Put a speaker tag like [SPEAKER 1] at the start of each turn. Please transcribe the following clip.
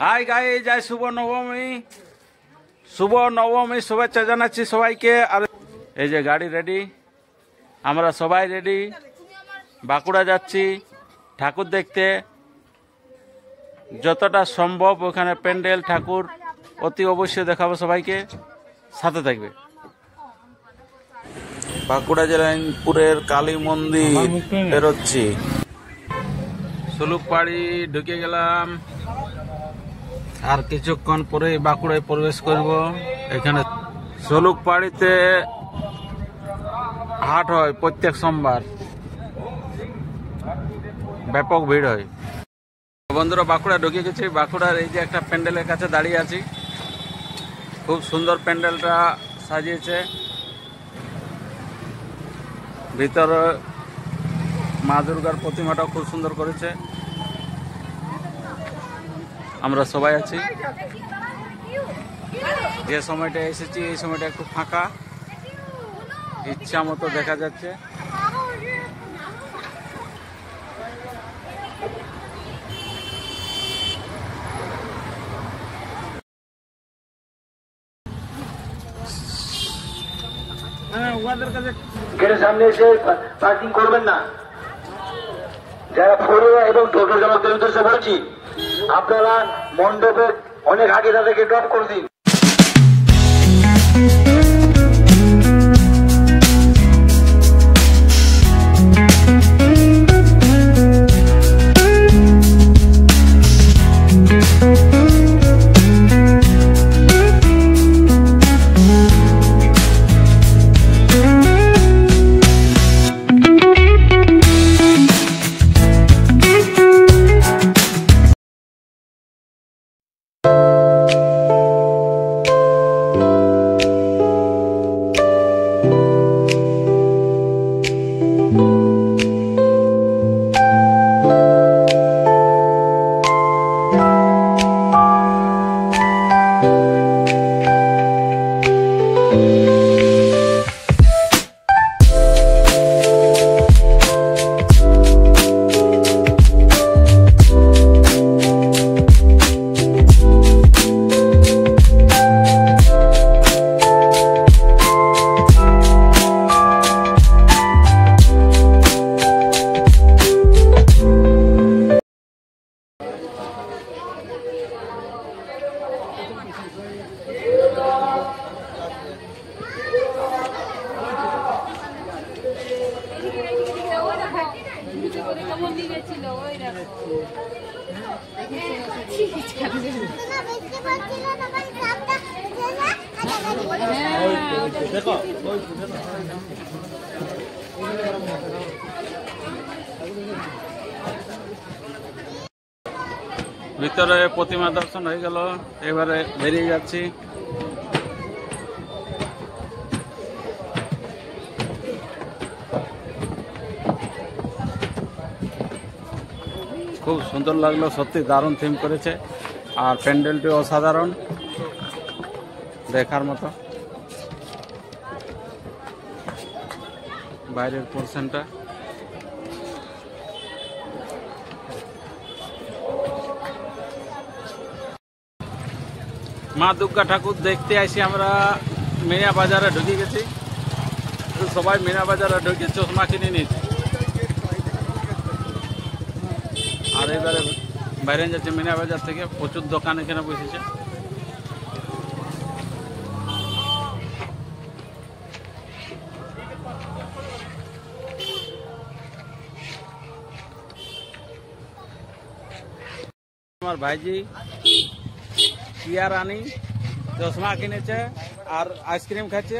[SPEAKER 1] Hi guys, জয় শুভ নবমী শুভেচ্ছা জানাচ্ছি সবাইকে। আর এই যে গাড়ি রেডি, আমরা সবাই রেডি, বাঁকুড়া যাচ্ছি ঠাকুর দেখতে। যতটা সম্ভব ওখানে প্যান্ডেল ঠাকুর অতি অবশ্যই দেখাবো, সবাইকে সাথে থাকবে। বাঁকুড়া জেলাপুরের কালী মন্দির বেরোচ্ছি, সুলুকপাড়ি ঢুকে গেলাম। আর কিছুক্ষণ পরে বাঁকুড়ায় প্রবেশ করব। এখানে সুলুকপাড়িতে হাট হয় প্রত্যেক সোমবার, ব্যাপক ভিড় হয়। বন্ধুরা, বাঁকুড়া ঢুকে গেছি। বাঁকুড়ার এই যে একটা প্যান্ডেলের কাছে দাঁড়িয়ে আছি, খুব সুন্দর প্যান্ডেলটা সাজিয়েছে। ভিতরে মা দুর্গার প্রতিমাটাও খুব সুন্দর করেছে। আমরা সবাই আছি। যে সময়টা এসেছি এই সময়টা একটু ফাঁকা, ইচ্ছা মতো দেখা যাচ্ছে।
[SPEAKER 2] গেটের সামনে এসে পার্কিং করবেন না। যারা ফোরে এবং টোটো চালকদের উদ্দেশ্যে বলছি, আপনারা মণ্ডপের অনেক আগে তাদেরকে ড্রপ করে দিন।
[SPEAKER 1] ভিতরে প্রতিমা দর্শন হয়ে গেল, এবারে বেরিয়ে যাচ্ছি। খুব সুন্দর লাগলো, সত্যি দারুণ থিম করেছে। আর প্যান্ডেলটি অসাধারণ, দেখার মতো। বাইরের পোর্শনটা মা দুর্গা ঠাকুর দেখতে আসি আমরা। মিনা বাজারে ঢুকে গেছি, সবাই মিনা বাজারে ঢুকে চশমা কিনে নিয়েছি। আর এবারে বাইরে যাচ্ছে মিনা বাজার থেকে, প্রচুর দোকান এখানে বসেছে। আমার ভাইজি কিয়া রানী চশমা কিনেছে আর আইসক্রিম খাচ্ছে।